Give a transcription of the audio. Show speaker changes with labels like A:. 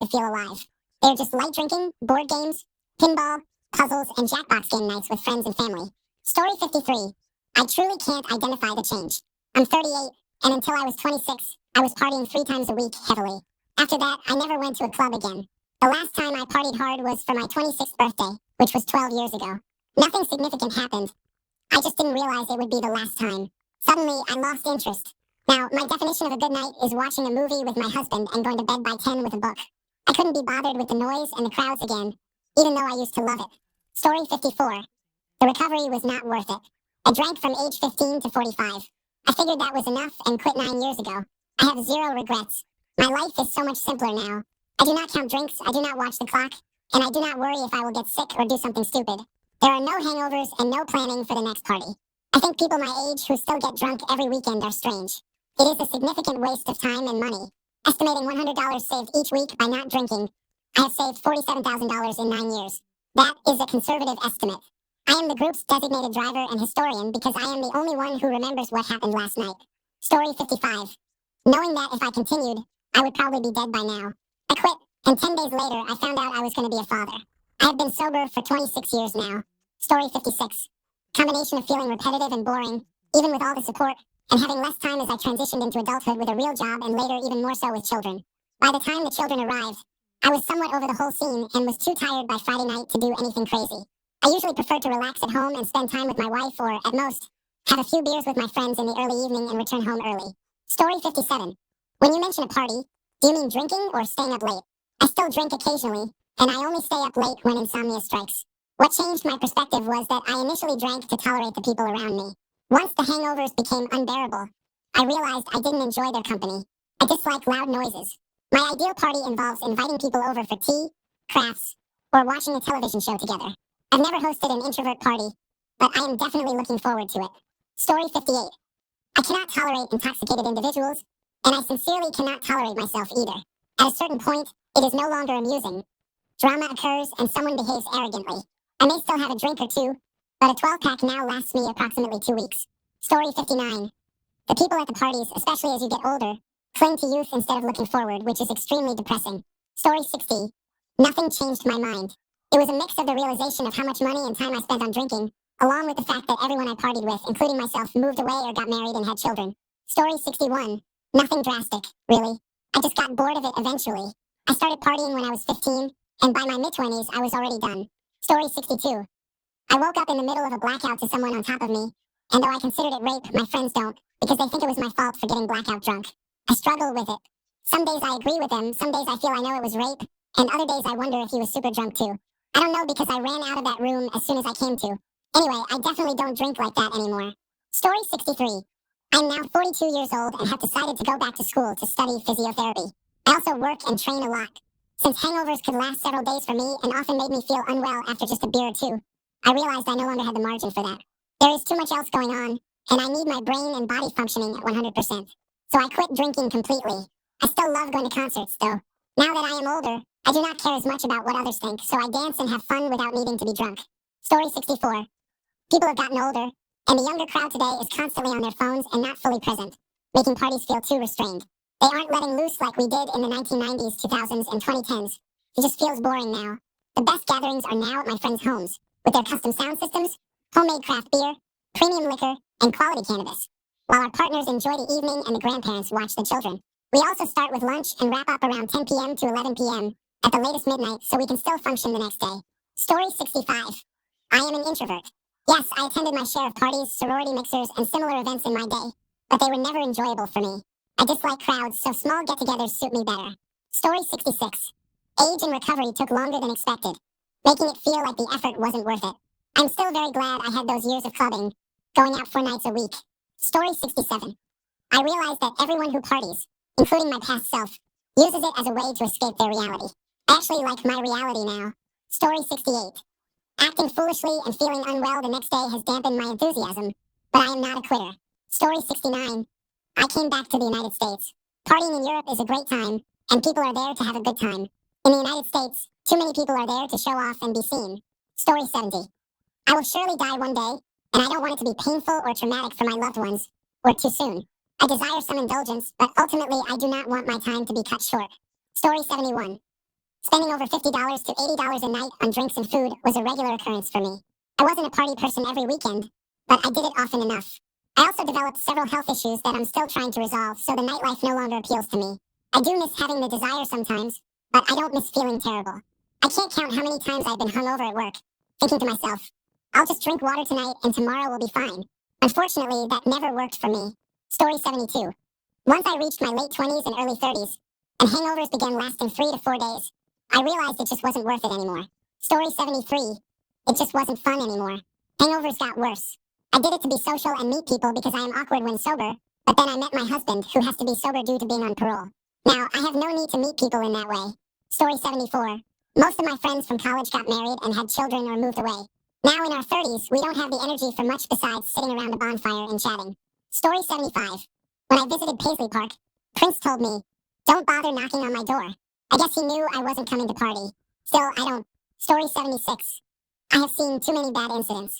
A: to feel alive. They're just light drinking, board games, pinball, puzzles, and Jackbox game nights with friends and family. Story 53. I truly can't identify the change. I'm 38, and until I was 26, I was partying 3 times a week heavily. After that, I never went to a club again. The last time I partied hard was for my 26th birthday, which was 12 years ago. Nothing significant happened. I just didn't realize it would be the last time. Suddenly, I lost interest. Now, my definition of a good night is watching a movie with my husband and going to bed by 10 with a book. I couldn't be bothered with the noise and the crowds again, even though I used to love it. Story 54. The recovery was not worth it. I drank from age 15 to 45. I figured that was enough and quit 9 years ago. I have 0 regrets. My life is so much simpler now. I do not count drinks, I do not watch the clock, and I do not worry if I will get sick or do something stupid. There are no hangovers and no planning for the next party. I think people my age who still get drunk every weekend are strange. It is a significant waste of time and money. Estimating $100 saved each week by not drinking, I have saved $47,000 in 9 years. That is a conservative estimate. I am the group's designated driver and historian because I am the only one who remembers what happened last night. Story 55. Knowing that if I continued, I would probably be dead by now. I quit, and 10 days later, I found out I was going to be a father. I have been sober for 26 years now. Story 56. Combination of feeling repetitive and boring, even with all the support, and having less time as I transitioned into adulthood with a real job and later even more so with children. By the time the children arrived, I was somewhat over the whole scene and was too tired by Friday night to do anything crazy. I usually prefer to relax at home and spend time with my wife or, at most, have a few beers with my friends in the early evening and return home early. Story 57. When you mention a party, do you mean drinking or staying up late? I still drink occasionally, and I only stay up late when insomnia strikes. What changed my perspective was that I initially drank to tolerate the people around me. Once the hangovers became unbearable, I realized I didn't enjoy their company. I dislike loud noises. My ideal party involves inviting people over for tea, crafts, or watching a television show together. I've never hosted an introvert party, but I am definitely looking forward to it. Story 58. I cannot tolerate intoxicated individuals, and I sincerely cannot tolerate myself either. At a certain point, it is no longer amusing. Drama occurs and someone behaves arrogantly. I may still have a drink or two, but a 12-pack now lasts me approximately 2 weeks. Story 59. The people at the parties, especially as you get older, cling to youth instead of looking forward, which is extremely depressing. Story 60. Nothing changed my mind. It was a mix of the realization of how much money and time I spent on drinking, along with the fact that everyone I partied with, including myself, moved away or got married and had children. Story 61. Nothing drastic, really. I just got bored of it eventually. I started partying when I was 15, and by my mid-20s, I was already done. Story 62. I woke up in the middle of a blackout to someone on top of me, and though I considered it rape, my friends don't, because they think it was my fault for getting blackout drunk. I struggle with it. Some days I agree with them, some days I feel I know it was rape, and other days I wonder if he was super drunk too. I don't know because I ran out of that room as soon as I came to. Anyway, I definitely don't drink like that anymore. Story 63. I'm now 42 years old and have decided to go back to school to study physiotherapy. I also work and train a lot. Since hangovers could last several days for me and often made me feel unwell after just a beer or two, I realized I no longer had the margin for that. There is too much else going on, and I need my brain and body functioning at 100%. So I quit drinking completely. I still love going to concerts, though. Now that I am older, I do not care as much about what others think, so I dance and have fun without needing to be drunk. Story 64. People have gotten older, and the younger crowd today is constantly on their phones and not fully present, making parties feel too restrained. They aren't letting loose like we did in the 1990s, 2000s, and 2010s. It just feels boring now. The best gatherings are now at my friends' homes, with their custom sound systems, homemade craft beer, premium liquor, and quality cannabis, while our partners enjoy the evening and the grandparents watch the children. We also start with lunch and wrap up around 10 p.m. to 11 p.m. at the latest midnight so we can still function the next day. Story 65. I am an introvert. Yes, I attended my share of parties, sorority mixers, and similar events in my day, but they were never enjoyable for me. I dislike crowds, so small get-togethers suit me better. Story 66. Age and recovery took longer than expected, making it feel like the effort wasn't worth it. I'm still very glad I had those years of clubbing, going out 4 nights a week. Story 67. I realized that everyone who parties, including my past self, uses it as a way to escape their reality. I actually like my reality now. Story 68. Acting foolishly and feeling unwell the next day has dampened my enthusiasm, but I am not a quitter. Story 69. I came back to the United States. Partying in Europe is a great time, and people are there to have a good time. In the United States, too many people are there to show off and be seen. Story 70. I will surely die one day, and I don't want it to be painful or traumatic for my loved ones, or too soon. I desire some indulgence, but ultimately I do not want my time to be cut short. Story 71. Spending over $50 to $80 a night on drinks and food was a regular occurrence for me. I wasn't a party person every weekend, but I did it often enough. I also developed several health issues that I'm still trying to resolve, so the nightlife no longer appeals to me. I do miss having the desire sometimes, but I don't miss feeling terrible. I can't count how many times I've been hungover at work, thinking to myself, I'll just drink water tonight and tomorrow will be fine. Unfortunately, that never worked for me. Story 72. Once I reached my late 20s and early 30s, and hangovers began lasting 3 to 4 days, I realized it just wasn't worth it anymore. Story 73. It just wasn't fun anymore. Hangovers got worse. I did it to be social and meet people because I am awkward when sober, but then I met my husband, who has to be sober due to being on parole. Now, I have no need to meet people in that way. Story 74. Most of my friends from college got married and had children or moved away. Now in our 30s, we don't have the energy for much besides sitting around a bonfire and chatting. Story 75. When I visited Paisley Park, Prince told me, don't bother knocking on my door. I guess he knew I wasn't coming to party. Still, I don't. Story 76. I have seen too many bad incidents.